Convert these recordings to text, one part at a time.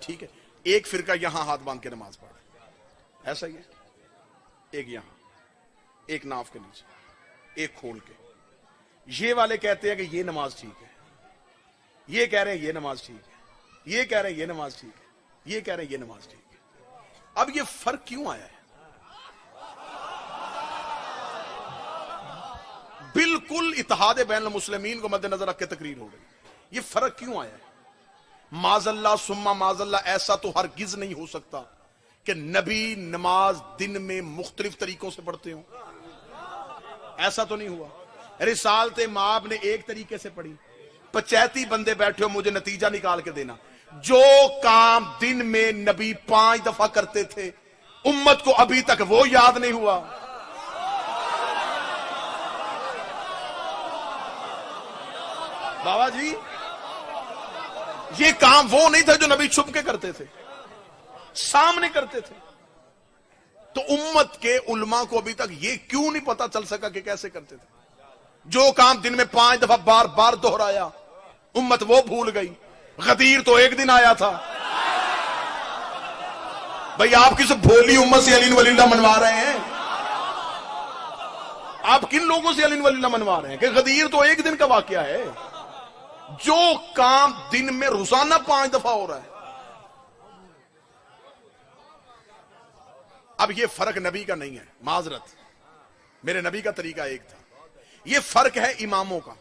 ठीक है, एक फिरका यहां हाथ बांध के नमाज पढ़ रहा है, ऐसा ही है, एक यहां, एक नाफ के नीचे, एक खोल के। ये वाले कहते हैं कि ये नमाज ठीक है, ये कह रहे हैं ये नमाज ठीक है, ये कह रहे हैं ये नमाज ठीक है, ये कह रहे हैं ये नमाज ठीक है। अब ये फर्क क्यों आया है? बिल्कुल इत्तेहाद बैन मुस्लिमीन को मद्देनजर रख के तकरीर हो रही। ये फर्क क्यों आया है? माजल्ला सुम्मा माजल्ला, ऐसा तो हरगिज नहीं हो सकता कि नबी नमाज दिन में मुख्तलिफ तरीकों से पढ़ते हो, ऐसा तो नहीं हुआ। रिसालते माब ने एक तरीके से पढ़ी, पंचायती बंदे बैठे हो, मुझे नतीजा निकाल के देना। जो काम दिन में नबी 5 दफा करते थे, उम्मत को अभी तक वो याद नहीं हुआ। बाबा जी, ये काम वो नहीं था जो नबी छुप के करते थे, सामने करते थे। तो उम्मत के उलमा को अभी तक ये क्यों नहीं पता चल सका कि कैसे करते थे? जो काम दिन में 5 दफा बार बार दोहराया, उम्मत वो भूल गई। गदीर तो एक दिन आया था। भाई आप किस भोली उम्मत से अलीन वलील्लाह मनवा रहे हैं? आप किन लोगों से अलीन वलील्लाह मनवा रहे हैं कि गदीर तो एक दिन का वाकया है? जो काम दिन में रोजाना 5 दफा हो रहा है। अब ये फर्क नबी का नहीं है, माजरत, मेरे नबी का तरीका एक था। ये फर्क है इमामों का।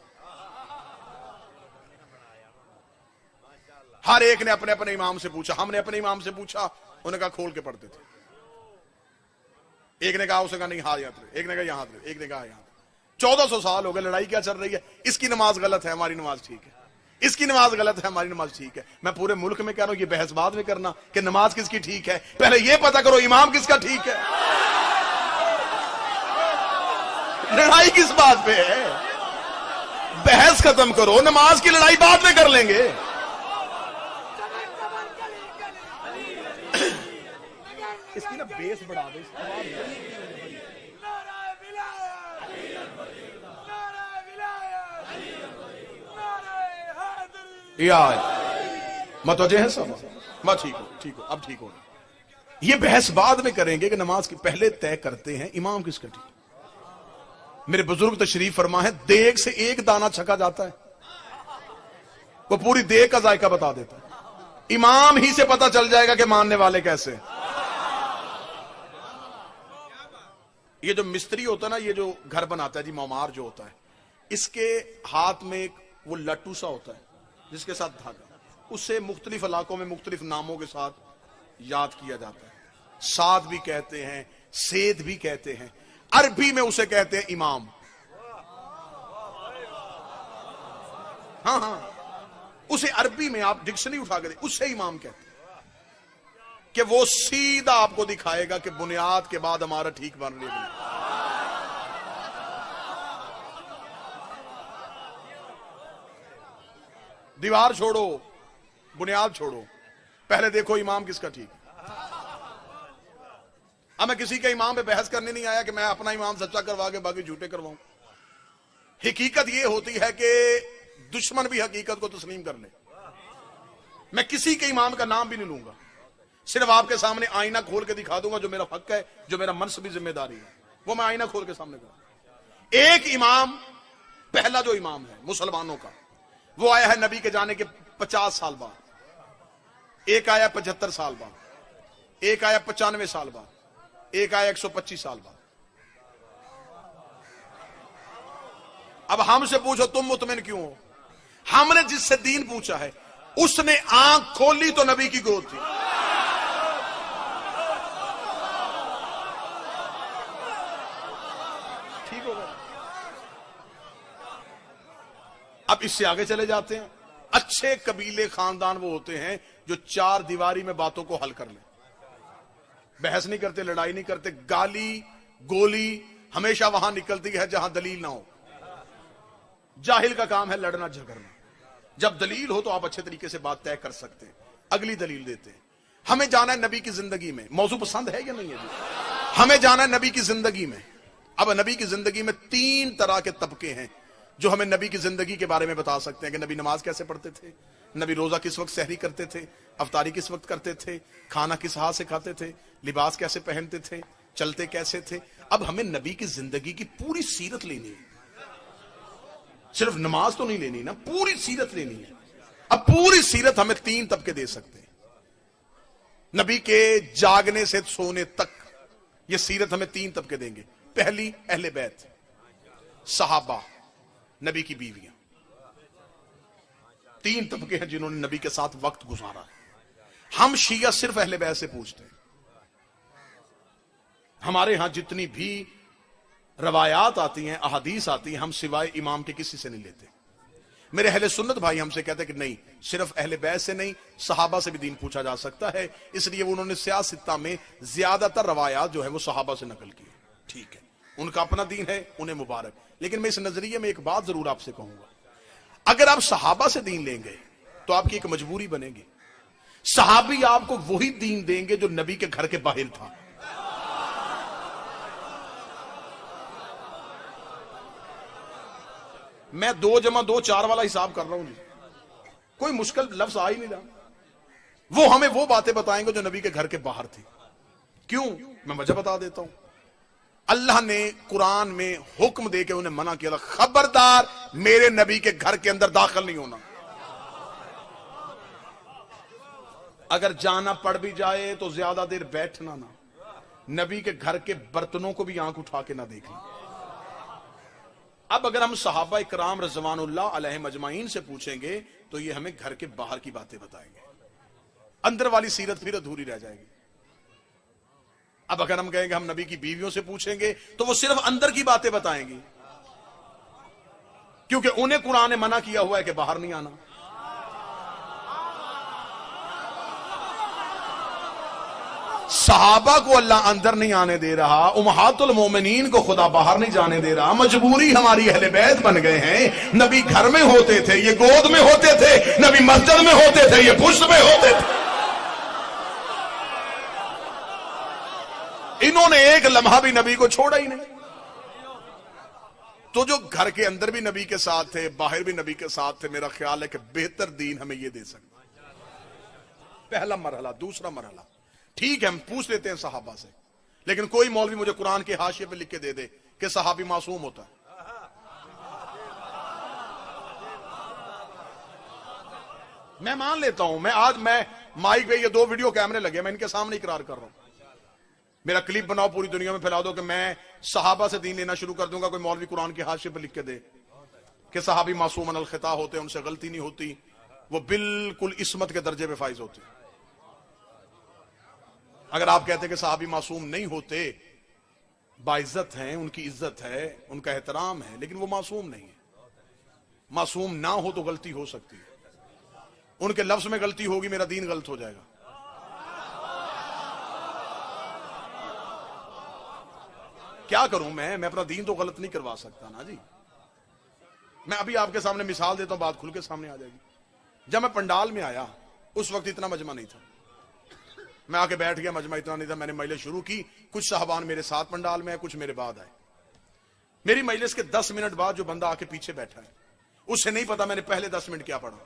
हर एक ने अपने अपने इमाम से पूछा, हमने अपने इमाम से पूछा, उन्होंने कहा खोल के पढ़ते थे। एक ने कहा, उसने कहा नहीं हाथ यहाँ, एक ने कहा यहाँ, एक ने कहा यहाँ। 1400 साल हो गए, लड़ाई क्या चल रही है? इसकी नमाज गलत है, हमारी नमाज ठीक है, इसकी नमाज गलत है, हमारी नमाज ठीक है। मैं पूरे मुल्क में कह रहा हूं, ये बहस बाद में करना कि नमाज किसकी ठीक है, पहले ये पता करो इमाम किसका ठीक है। लड़ाई किस बात पे है? बहस खत्म करो, नमाज की लड़ाई बाद में कर लेंगे। इसकी ना बेस बढ़ा दो, मतवजे है सब। मैं ठीक हो, ठीक हो, अब ठीक हो। ये बहस बाद में करेंगे कि नमाज की पहले तय करते हैं इमाम किसका ठीक। मेरे बुजुर्ग तशरीफ फरमा है, देग से एक दाना छका जाता है, वो पूरी देग का जायका बता देता है। इमाम ही से पता चल जाएगा कि मानने वाले कैसे। ये जो मिस्त्री होता है ना, ये जो घर बनाता है जी, मोमार जो होता है, इसके हाथ में एक वो लट्टू सा होता है जिसके साथ धागा, उसे मुख्तलिफ इलाकों में मुख्तलिफ नामों के साथ याद किया जाता है। साद भी कहते हैं, सेद भी कहते हैं, अरबी में उसे कहते हैं इमाम। हाँ हाँ, उसे अरबी में आप डिक्शनरी उठा के, उससे इमाम कहते हैं कि वो सीधा आपको दिखाएगा कि बुनियाद के बाद हमारा ठीक बन रही है। दीवार छोड़ो, बुनियाद छोड़ो, पहले देखो इमाम किसका ठीक है। अब मैं किसी के इमाम पे बहस करने नहीं आया कि मैं अपना इमाम सच्चा करवा के बाकी झूठे करवाऊं। हकीकत यह होती है कि दुश्मन भी हकीकत को तस्लीम कर ले। मैं किसी के इमाम का नाम भी नहीं लूंगा, सिर्फ आपके सामने आईना खोल के दिखा दूंगा जो मेरा हक है, जो मेरा मनसबी जिम्मेदारी है, वो मैं आईना खोल के सामने करूंगा। एक इमाम, पहला जो इमाम है मुसलमानों का, वो आया है नबी के जाने के 50 साल बाद, एक आया 75 साल बाद, एक आया 95 साल बाद, एक आया 125 साल बाद। अब हमसे पूछो तुम मुतमिन क्यों हो? हमने जिससे दीन पूछा है उसने आंख खोली तो नबी की गोद थी। ठीक होगा। अब इससे आगे चले जाते हैं। अच्छे कबीले खानदान वो होते हैं जो 4 दीवारी में बातों को हल कर ले, बहस नहीं करते, लड़ाई नहीं करते। गाली गोली हमेशा वहां निकलती है जहां दलील ना हो। जाहिल का काम है लड़ना झगड़ना। जब दलील हो तो आप अच्छे तरीके से बात तय कर सकते हैं, अगली दलील देते हैं। हमें जाना है नबी की जिंदगी में। मौजू पसंद है या नहीं है जी? हमें जाना है नबी की जिंदगी में। अब नबी की जिंदगी में 3 तरह के तबके हैं जो हमें नबी की जिंदगी के बारे में बता सकते हैं कि नबी नमाज कैसे पढ़ते थे, नबी रोजा किस वक्त सहरी करते थे, अफ्तारी किस वक्त करते थे, खाना किस हाथ से खाते थे, लिबास कैसे पहनते थे, चलते कैसे थे। अब हमें नबी की जिंदगी की पूरी सीरत लेनी है, सिर्फ नमाज तो नहीं लेनी ना, पूरी सीरत लेनी है। अब पूरी सीरत हमें 3 तबके दे सकते हैं, नबी के जागने से सोने तक ये सीरत हमें 3 तबके देंगे। पहली अहले बैत, सहाबा, नबी की बीवियां, 3 तबके हैं जिन्होंने नबी के साथ वक्त गुजारा है। हम शिया सिर्फ अहले बैत से पूछते हैं। हमारे यहां जितनी भी रवायात आती हैं, अहादीस आती हैं, हम सिवाय इमाम के किसी से नहीं लेते। मेरे अहले सुन्नत भाई हमसे कहते हैं कि नहीं, सिर्फ अहले बैत से नहीं, सहाबा से भी दीन पूछा जा सकता है। इसलिए उन्होंने सियासत्ता में ज्यादातर रवायात जो है वो सहाबा से नकल की है। ठीक है, उनका अपना दीन है, उन्हें मुबारक। लेकिन मैं इस नजरिए में एक बात जरूर आपसे कहूंगा, अगर आप सहाबा से दीन लेंगे तो आपकी एक मजबूरी बनेगी। सहाबी आपको वही दीन देंगे जो नबी के घर के बाहर था। मैं 2 जमा 2 4 वाला हिसाब कर रहा हूं जी, कोई मुश्किल लफ्ज आ ही नहीं रहा। वो हमें वो बातें बताएंगे जो नबी के घर के बाहर थी। क्यों? मैं वजह बता देता हूं। अल्लाह ने कुरान में हुक्म दे के उन्हें मना किया, खबरदार मेरे नबी के घर के अंदर दाखिल नहीं होना। अगर जाना पड़ भी जाए तो ज्यादा देर बैठना ना, नबी के घर के बर्तनों को भी आंख उठा के ना देखना। अब अगर हम सहाबा इकराम रज़वानुल्लाह अलैहिम अजमाइन से पूछेंगे तो ये हमें घर के बाहर की बातें बताएंगे, अंदर वाली सीरत फिर अधूरी रह जाएगी। अब अगर हम कहेंगे हम नबी की बीवियों से पूछेंगे तो वो सिर्फ अंदर की बातें बताएंगी, क्योंकि उन्हें कुरान ने मना किया हुआ है कि बाहर नहीं आना। सहाबा को अल्लाह अंदर नहीं आने दे रहा, उम्महातुल मोमिनीन को खुदा बाहर नहीं जाने दे रहा। मजबूरी हमारी अहले बैत बन गए हैं। नबी घर में होते थे, ये गोद में होते थे, नबी मस्जिद में होते थे, ये पुष्ट में होते थे। इन्होंने एक लम्हा भी नबी को छोड़ा ही नहीं। तो जो घर के अंदर भी नबी के साथ थे, बाहर भी नबी के साथ थे, मेरा ख्याल है कि बेहतर दीन हमें यह दे सकता है। पहला मरहला। दूसरा मरहला, ठीक है हम पूछ लेते हैं सहाबा से, लेकिन कोई मौलवी मुझे कुरान के हाशिए पे लिख के दे दे कि सहाबी मासूम होता है। मैं मान लेता हूं, मैं माइक पे ये 2 वीडियो कैमरे लगे, मैं इनके सामने इकरार कर रहा हूं। मेरा क्लिप बनाओ, पूरी दुनिया में फैला दो कि मैं सहाबा से दीन लेना शुरू कर दूंगा। कोई मौलवी कुरान के हाशिए पे लिख के दे कि सहाबी मासूमन अल खिता होते, उनसे गलती नहीं होती, वो बिल्कुल इस्मत के दर्जे पे फाइज होते। अगर आप कहते कि सहाबी मासूम नहीं होते, बाइज्जत हैं, उनकी इज्जत है, उनका एहतराम है, लेकिन वो मासूम नहीं है। मासूम ना हो तो गलती हो सकती है, उनके लफ्ज में गलती होगी, मेरा दीन गलत हो जाएगा। क्या करूं मैं अपना दीन तो गलत नहीं करवा सकता ना जी। मैं अभी आपके सामने मिसाल देता हूं, बात खुल के सामने आ जाएगी। जब मैं पंडाल में आया उस वक्त इतना मजमा नहीं था, मैं आके बैठ गया, मजमा इतना नहीं था। मैंने मजलिस शुरू की, कुछ साहबान मेरे साथ पंडाल में है, कुछ मेरे बाद आए। मेरी मजलिस के 10 मिनट बाद जो बंदा आके पीछे बैठा है, उसे नहीं पता मैंने पहले 10 मिनट क्या पढ़ा।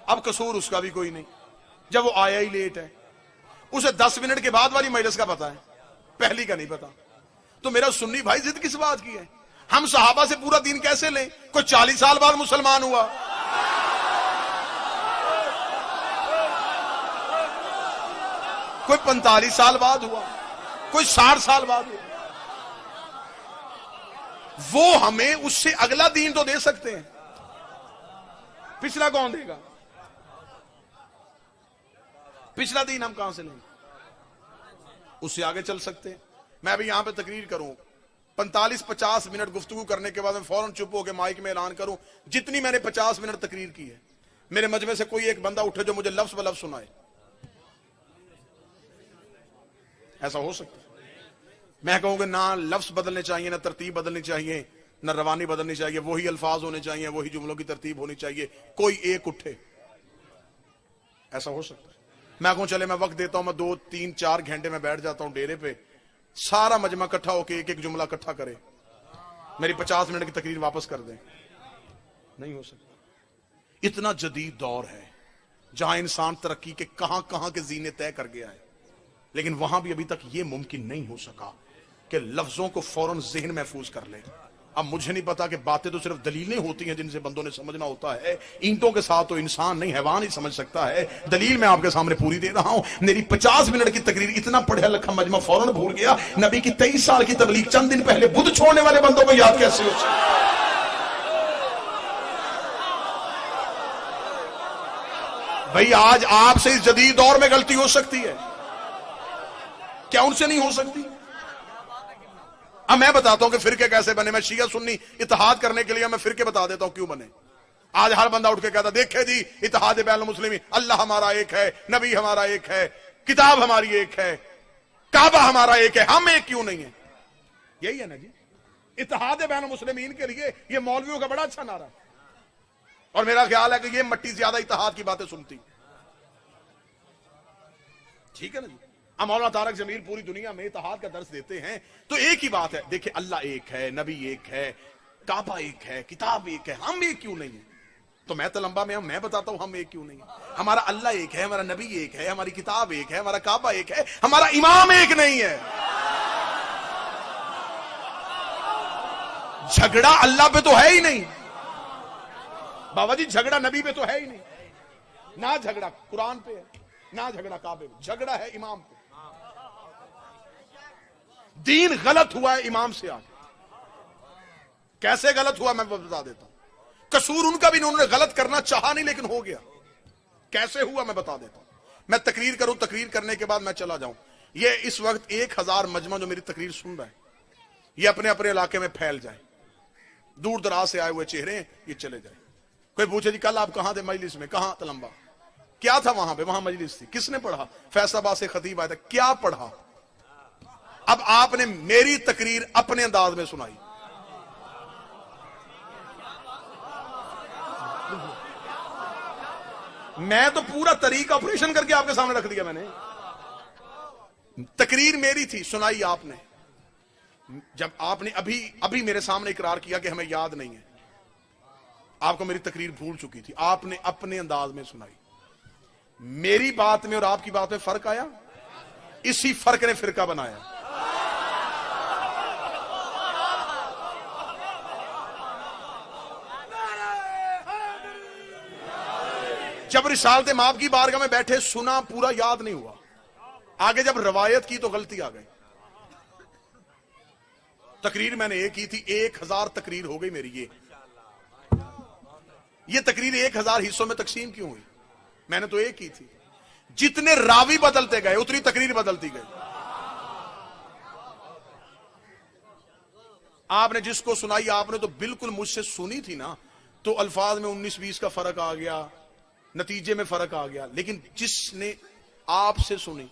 अब कसूर उसका भी कोई नहीं, जब वो आया ही लेट है। उसे 10 मिनट के बाद वाली मजलिस का पता है, पहली का नहीं पता। तो मेरा सुन्नी भाई जिद किस बात की है? हम सहाबा से पूरा दीन कैसे लें? कोई 40 साल बाद मुसलमान हुआ, कोई 45 साल बाद हुआ, कोई 60 साल बाद हुआ। वो हमें उससे अगला दीन तो दे सकते हैं, पिछला कौन देगा? पिछला दीन हम कहां से लेंगे? उससे आगे चल सकते हैं। मैं अभी यहां पे तकरीर करूं, 45-50 मिनट गुफ्तगू करने के बाद मैं फौरन चुप होकर माइक में ऐलान करूं, जितनी मैंने 50 मिनट तकरीर की है, मेरे मजमे से कोई एक बंदा उठे जो मुझे लफ्ज ब लफ्ज सुनाए। ऐसा हो सकता है? मैं कहूंगा ना लफ्ज बदलने चाहिए, ना तरतीब बदलनी चाहिए, ना रवानी बदलनी चाहिए, वही अल्फाज होने चाहिए, वही जुमलों की तरतीब होनी चाहिए, कोई एक उठे। ऐसा हो सकता है? मैं कहूं चले मैं वक्त देता हूं, मैं 2, 3, 4 घंटे में बैठ जाता हूं डेरे पे, सारा मजमा इकट्ठा होके एक एक जुमला इकट्ठा करे, मेरी 50 मिनट की तकरीर वापस कर दें, नहीं हो सकता। इतना जदीद दौर है जहां इंसान तरक्की के कहां कहां के जीने तय कर गया है, लेकिन वहां भी अभी तक यह मुमकिन नहीं हो सका कि लफ्जों को फौरन ज़हन महफूज कर ले। अब मुझे नहीं पता कि बातें तो सिर्फ दलीलें होती हैं जिनसे बंदों ने समझना होता है। ईंटों के साथ तो इंसान नहीं, हैवान ही समझ सकता है। दलील मैं आपके सामने पूरी दे रहा हूं। मेरी 50 मिनट की तकरीर इतना पढ़ा लिखा मजमा फौरन भूल गया। नबी की 23 साल की तबलीग चंद दिन पहले बुद्ध छोड़ने वाले बंदों को याद कैसे हो सकता? भाई आज आपसे इस जदीद दौर में गलती हो सकती है, क्या उनसे नहीं हो सकती? अब मैं बताता हूं कि फिरके कैसे बने। मैं शिया सुन्नी इत्तेहाद करने के लिए मैं फिरके बता देता हूं क्यों बने। आज हर बंदा उठ के कहता देखे जी इत्तेहाद बैनुल मुस्लिमीन, अल्लाह हमारा एक है, नबी हमारा एक है, किताब हमारी एक है, काबा हमारा एक है, हम एक क्यों नहीं है? यही है ना जी इत्तेहाद बैनुल मुस्लिमीन के लिए। ये मौलवियों का बड़ा अच्छा नारा है और मेरा ख्याल है कि ये मट्टी ज्यादा इत्तेहाद की बातें सुनती। ठीक है ना जी। मौलाना तारक जमील पूरी दुनिया में इत्तेहाद का दर्स देते हैं। तो एक ही बात है, देखिए अल्लाह एक है, नबी एक है, काबा एक है, किताब एक है, हम एक क्यों नहीं है? तो मैं तो लंबा में मैं बताता हूं हम एक क्यों नहीं है। हमारा अल्लाह एक है, हमारा नबी एक है, हमारी किताब एक है, हमारा काबा एक है, हमारा इमाम एक नहीं है। झगड़ा अल्लाह पे तो है ही नहीं बाबा जी, झगड़ा नबी पे तो है ही नहीं। ना झगड़ा कुरान पे है, ना झगड़ा काबे पे, झगड़ा है इमाम पे। दीन गलत हुआ है इमाम से आगे। कैसे गलत हुआ मैं बता देता हूं। कसूर उनका भी नहीं, उन्होंने गलत करना चाहा नहीं लेकिन हो गया। कैसे हुआ मैं बता देता हूं। मैं तकरीर करूं, तकरीर करने के बाद मैं चला जाऊं। ये इस वक्त 1000 मजमा जो मेरी तकरीर सुन रहा है, ये अपने अपने इलाके में फैल जाए। दूर दराज से आए हुए चेहरे ये चले जाए। कोई पूछे जी कल आप कहां थे मजलिस में? कहां? तलंबा। क्या था वहां पे? वहां मजलिस थी। किसने पढ़ा? फैसलाबाद से खतीब आया था। क्या पढ़ा? अब आपने मेरी तकरीर अपने अंदाज में सुनाई। मैं तो पूरा तरीका ऑपरेशन करके आपके सामने रख दिया। मैंने तकरीर मेरी थी, सुनाई आपने। जब आपने अभी अभी मेरे सामने इकरार किया कि हमें याद नहीं है, आपको मेरी तकरीर भूल चुकी थी, आपने अपने अंदाज में सुनाई। मेरी बात में और आपकी बात में फर्क आया, इसी फर्क ने फिरका बनाया। जब रिसालत माप की बारगाह में बैठे सुना, पूरा याद नहीं हुआ। आगे जब रवायत की तो गलती आ गई। तकरीर मैंने एक की थी, 1000 तकरीर हो गई मेरी। ये तकरीर 1000 हिस्सों में तकसीम क्यों हुई? मैंने तो एक की थी। जितने रावी बदलते गए उतनी तकरीर बदलती गई। आपने जिसको सुनाई आपने तो बिल्कुल मुझसे सुनी थी ना, तो अल्फाज में 19-20 का फर्क आ गया, नतीजे में फर्क आ गया। लेकिन जिसने आपसे सुनी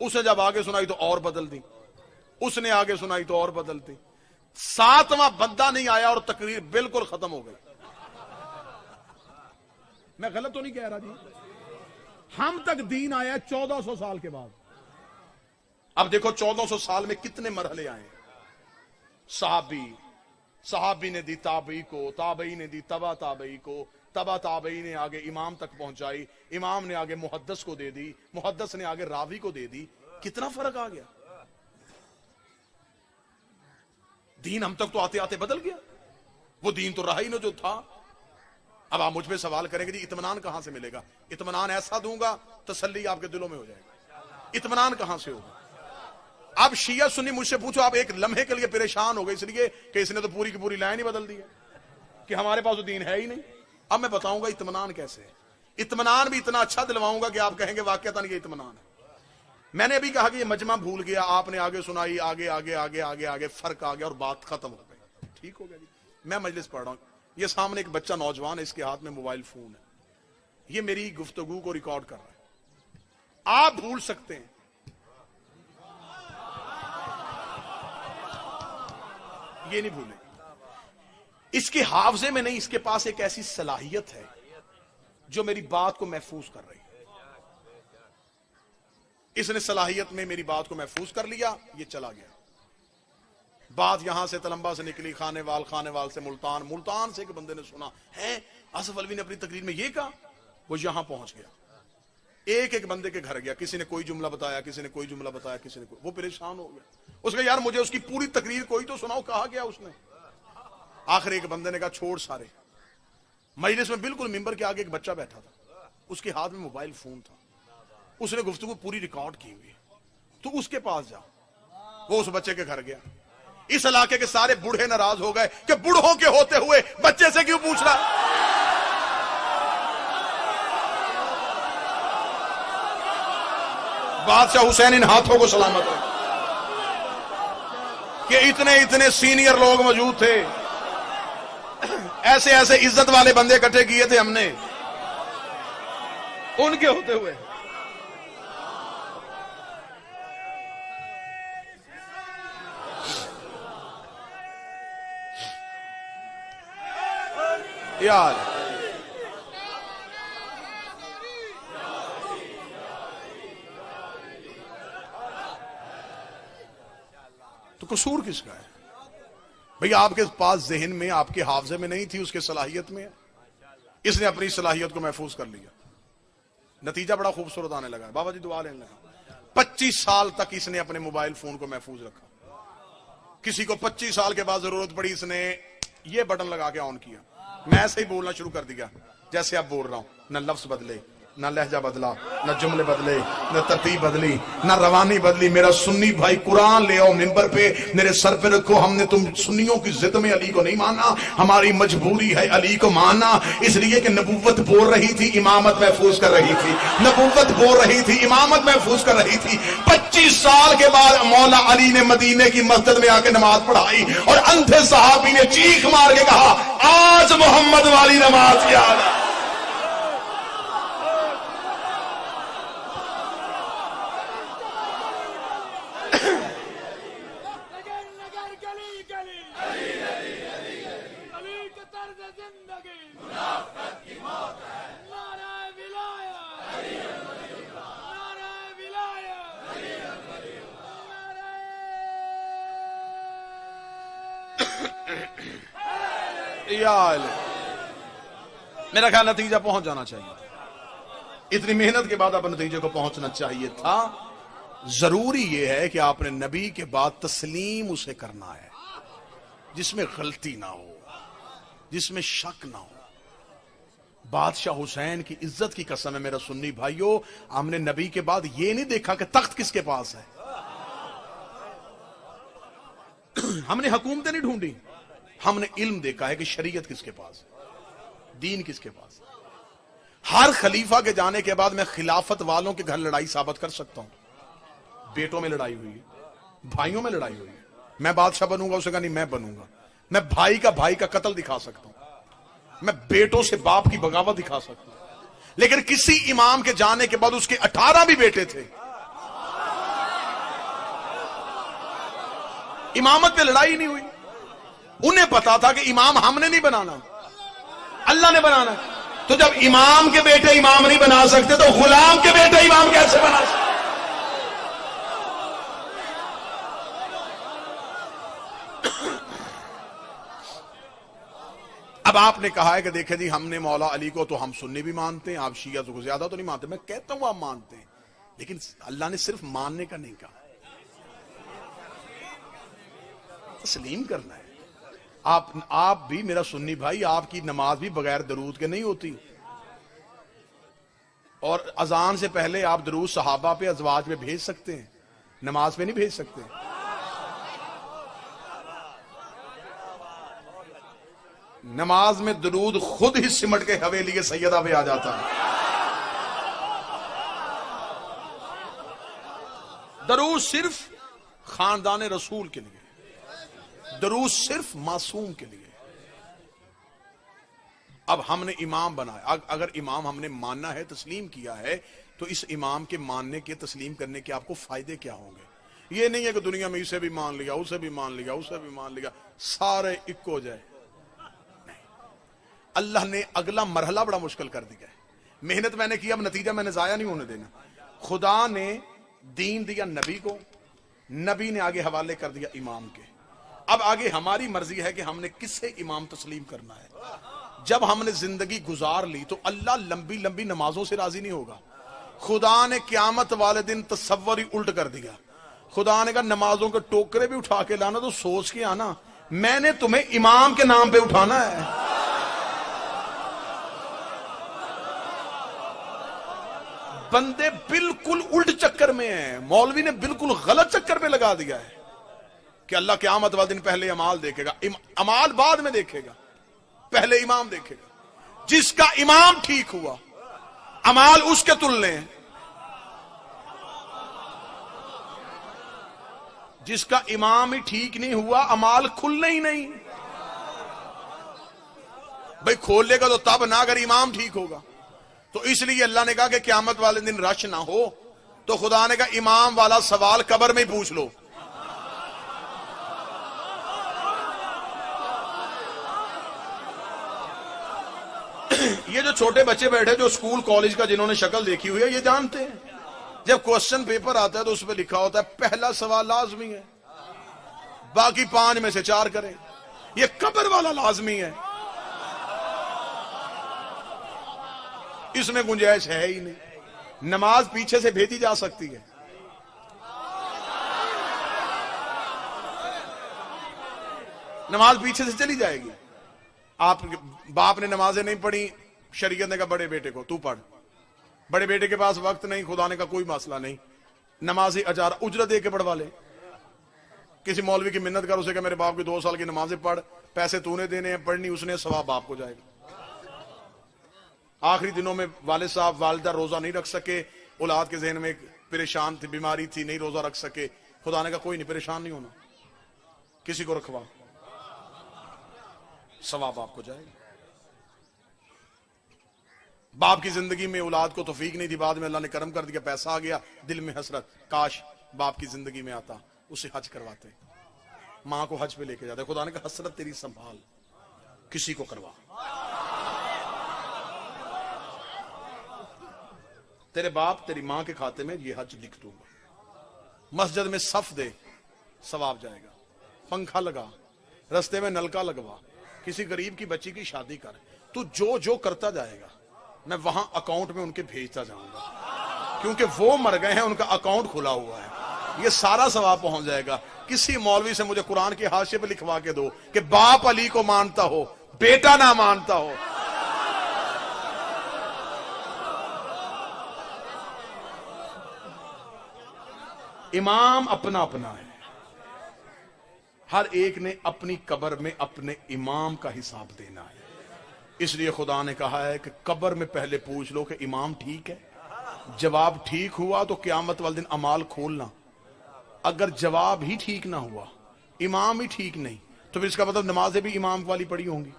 उसने जब आगे सुनाई तो और बदल दी, उसने आगे सुनाई तो और बदल दी। 7वां बंदा नहीं आया और तकरीर बिल्कुल खत्म हो गई। मैं गलत तो नहीं कह रहा जी। हम तक दीन आया 1400 साल के बाद। अब देखो 1400 साल में कितने मरहले आए। सहाबी ने दी ताबई को, ताबई ने दी तबा ताबई को, तबा ताबई ने आगे इमाम तक पहुंचाई, इमाम ने आगे मुहद्दस को दे दी, मुहद्दस ने आगे रावी को दे दी। कितना फर्क आ गया। दीन हम तक तो आते आते बदल गया। वो दीन तो रहा ही ना जो था। अब आप मुझ पे सवाल करेंगे जी इत्मीनान कहां से मिलेगा? इत्मीनान ऐसा दूंगा तसल्ली आपके दिलों में हो जाएगी। इत्मीनान कहां से होगा? अब शिया सुन्नी मुझसे पूछो, आप एक लम्हे के लिए परेशान हो गए इसलिए कि इसने तो पूरी की पूरी लाइन ही बदल दी है कि हमारे पास तो दीन है ही नहीं। अब मैं बताऊंगा इत्मीनान कैसे है। इत्मीनान भी इतना अच्छा दिलवाऊंगा कि आप कहेंगे वाकई ये इत्मीनान है। मैंने अभी कहा कि ये मजमा भूल गया, आपने आगे सुनाई, आगे आगे आगे आगे आगे फर्क आ गया और बात खत्म हो गई। ठीक हो गया जी। मैं मजलिस पढ़ रहा हूं, ये सामने एक बच्चा नौजवान है, इसके हाथ में मोबाइल फोन है, ये मेरी गुफ्तगू को रिकॉर्ड कर रहा है। आप भूल सकते हैं, ये नहीं भूले। इसके हाफजे में नहीं, इसके पास एक ऐसी सलाहियत है जो मेरी बात को महफूज कर रही है। इसने सलाहियत में मेरी बात को महफूज कर लिया, ये चला गया। बात यहां से तलंबा से निकली, खानेवाल से मुल्तान, मुल्तान से एक बंदे ने सुना है आसिफ अलवी ने अपनी तकरीर में ये कहा। वो यहां पहुंच गया, एक एक बंदे के घर गया, किसी ने कोई जुमला बताया, किसी ने कोई जुमला बताया, किसी ने कोई, वो परेशान हो गया। उसका यार मुझे उसकी पूरी तकरीर कोई तो सुनाओ, कहा गया उसने। आखिर एक बंदे ने कहा छोड़ सारे। मजलिस में बिल्कुल मिंबर के आगे एक बच्चा बैठा था, उसके हाथ में मोबाइल फोन था, उसने गुफ्तगू पूरी रिकॉर्ड की हुई, तो उसके पास जा। वो उस बच्चे के घर गया। इस इलाके के सारे बूढ़े नाराज हो गए कि बूढ़ों के होते हुए बच्चे से क्यों पूछ रहा। बादशाह हुसैन इन हाथों को सलामत रहे कि इतने इतने सीनियर लोग मौजूद थे, ऐसे ऐसे इज्जत वाले बंदे इकट्ठे किए थे हमने, उनके होते हुए। यार तो कसूर किसका है भाई? आपके पास जहन में, आपके हाफजे में नहीं थी, उसके सलाहियत में है। इसने अपनी सलाहियत को महफूज कर लिया, नतीजा बड़ा खूबसूरत आने लगा। बाबा जी दुआ लेने लगा। 25 साल तक इसने अपने मोबाइल फोन को महफूज रखा। किसी को 25 साल के बाद जरूरत पड़ी, इसने ये बटन लगा के ऑन किया, मैं ऐसे ही बोलना शुरू कर दिया जैसे अब बोल रहा हूं। न लफ्ज बदले, न लहजा बदला, न जुमले बदले, न तरतीब बदली, न रवानी बदली। मेरा सुन्नी भाई कुरान ले आओ मिंबर पे, मेरे सर पे रखो। हमने तुम सुन्नियों की जिद में अली को नहीं माना, हमारी मजबूरी है अली को मानना। इसलिए कि नबूवत बोल रही थी, इमामत महफूज कर रही थी। नबूवत बोल रही थी, इमामत महफूज कर रही थी। 25 साल के बाद मौला अली ने मदीने की मस्जिद में आके नमाज पढ़ाई और अंधे सहाबी ने चीख मार के कहा आज मोहम्मद वाली नमाज याद है। मेरा ख्याल नतीजा पहुंच जाना चाहिए। इतनी मेहनत के बाद अब नतीजे को पहुंचना चाहिए था। जरूरी यह है कि आपने नबी के बाद तस्लीम उसे करना है, जिसमें गलती ना हो, जिसमें शक ना हो। बादशाह हुसैन की इज्जत की कसम है मेरा सुन्नी भाइयों, हमने नबी के बाद यह नहीं देखा कि तख्त किसके पास है। हमने हुकूमतें नहीं ढूंढी, हमने इल्म देखा है कि शरीयत किसके पास है, दीन किसके पास है। हर खलीफा के जाने के बाद मैं खिलाफत वालों के घर लड़ाई साबित कर सकता हूं। बेटों में लड़ाई हुई है, भाइयों में लड़ाई हुई है। मैं बादशाह बनूंगा, उसे कहा नहीं मैं बनूंगा। मैं भाई का कत्ल दिखा सकता हूं, मैं बेटों से बाप की बगावत दिखा सकता हूं। लेकिन किसी इमाम के जाने के बाद उसके 18 भी बेटे थे। इमामत पे लड़ाई नहीं हुई। उन्हें पता था कि इमाम हमने नहीं बनाना, अल्लाह ने बनाना। तो जब इमाम के बेटे इमाम नहीं बना सकते तो गुलाम के बेटे इमाम कैसे बना सकते? अब आपने कहा है कि देखे जी हमने मौला अली को तो हम सुन्नी भी मानते हैं, आप शिया को ज्यादा तो नहीं मानते। मैं कहता हूं आप मानते हैं, लेकिन अल्लाह ने सिर्फ मानने का नहीं कहा, तस्लीम करना है। आप भी मेरा सुन्नी भाई, आपकी नमाज भी बगैर दरूद के नहीं होती। और अजान से पहले आप दरूद सहाबा पे, अजवाज पे भेज सकते हैं, नमाज पे नहीं भेज सकते। नमाज में दरूद खुद ही सिमट के हवेली के सैयदा पे आ जाता है। दरूद सिर्फ खानदान रसूल के लिए, दरूद सिर्फ मासूम के लिए। अब हमने इमाम बनाया, अगर इमाम हमने मानना है, तस्लीम किया है, तो इस इमाम के मानने के, तस्लीम करने के आपको फायदे क्या होंगे? ये नहीं है कि दुनिया में इसे भी मान लिया, उसे भी मान लिया, उसे भी मान लिया, सारे इक्को हो जाए। अल्लाह ने अगला मरहला बड़ा मुश्किल कर दिया है। मेहनत मैंने की, अब नतीजा मैंने जाया नहीं होने देना। खुदा ने दीन दिया नबी को, नबी ने आगे हवाले कर दिया इमाम के। अब आगे हमारी मर्जी है कि हमने किससे इमाम तस्लीम करना है। जब हमने जिंदगी गुजार ली तो अल्लाह लंबी लंबी नमाजों से राजी नहीं होगा। खुदा ने क्यामत वाले दिन तसव्वुर ही उल्ट कर दिया। खुदा ने कहा नमाजों के टोकरे भी उठा के लाना तो सोच के आना, मैंने तुम्हें इमाम के नाम पे उठाना है। बंदे बिल्कुल उल्ट चक्कर में हैं। मौलवी ने बिल्कुल गलत चक्कर पे लगा दिया है कि अल्लाह क़यामत वाले दिन पहले अमाल देखेगा, अमाल बाद में देखेगा, पहले इमाम देखेगा। जिसका इमाम ठीक हुआ अमाल उसके तुलने हैं, जिसका इमाम ही ठीक नहीं हुआ अमाल खुलने ही नहीं। भाई खोलेगा तो तब ना अगर इमाम ठीक होगा। तो इसलिए अल्लाह ने कहा कि क़यामत वाले दिन रश ना हो, तो खुदा ने कहा इमाम वाला सवाल कब्र में ही पूछ लो। ये जो छोटे बच्चे बैठे जो स्कूल कॉलेज का जिन्होंने शक्ल देखी हुई है ये जानते हैं, जब क्वेश्चन पेपर आता है तो उसमें लिखा होता है पहला सवाल लाजमी है, बाकी 5 में से 4 करें। ये कब्र वाला लाजमी है, इसमें गुंजाइश है ही नहीं। नमाज पीछे से भेजी जा सकती है, नमाज पीछे से चली जाएगी। आप बाप ने नमाजें नहीं पढ़ी, शरीयत ने कहा बड़े बेटे को तू पढ़, बड़े बेटे के पास वक्त नहीं, खुदा ने कहा कोई मसला नहीं, नमाजी अजार उजरत दे के पढ़वा ले। किसी मौलवी की मिन्नत कर, उसे कहा मेरे बाप की 2 साल की नमाजें पढ़, पैसे तूने देने हैं, पढ़नी उसने, सवाब बाप को जाएगा। आखिरी दिनों में वालिद साहब वालिदा रोजा नहीं रख सके, औलाद के जहन में परेशान थी, बीमारी थी, नहीं रोजा रख सके। खुदा ने कहा कोई नहीं, परेशान नहीं होना, किसी को रखवा, सवाब आपको जाएगा। बाप की जिंदगी में औलाद को तौफीक नहीं थी, बाद में अल्लाह ने करम कर दिया, पैसा आ गया, दिल में हसरत, काश बाप की जिंदगी में आता, उसे हज करवाते, मां को हज पे लेके जाते। खुदा ने कहा हसरत तेरी संभाल, किसी को करवा, तेरे बाप तेरी मां के खाते में ये हज लिख दूंगा। मस्जिद में सफ दे, सवाब जाएगा। पंखा लगा, रस्ते में नलका लगवा, किसी गरीब की बच्ची की शादी कर, तू जो जो करता जाएगा मैं वहां अकाउंट में उनके भेजता जाऊंगा, क्योंकि वो मर गए हैं, उनका अकाउंट खुला हुआ है, ये सारा सवाब पहुंच जाएगा। किसी मौलवी से मुझे कुरान के हाशिए पे लिखवा के दो कि बाप अली को मानता हो, बेटा ना मानता हो। इमाम अपना अपना है, हर एक ने अपनी कब्र में अपने इमाम का हिसाब देना है। इसलिए खुदा ने कहा है कि कब्र में पहले पूछ लो कि इमाम ठीक है, जवाब ठीक हुआ तो क़यामत वाले दिन अमाल खोलना। अगर जवाब ही ठीक ना हुआ, इमाम ही ठीक नहीं, तो फिर इसका मतलब नमाजें भी इमाम वाली पढ़ी होंगी,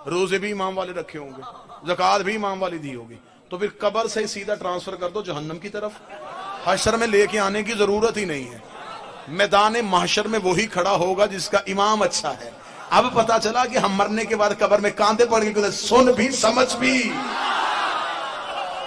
रोजे भी इमाम वाले रखे होंगे, ज़कात भी इमाम वाली दी होगी, तो फिर कब्र से सीधा ट्रांसफर कर दो जहन्नम की तरफ, हशर में लेके आने की जरूरत ही नहीं है। मैदान महशर में वही खड़ा होगा जिसका इमाम अच्छा है। अब पता चला कि हम मरने के बाद कब्र में कांधे पड़ के सुन भी समझ भी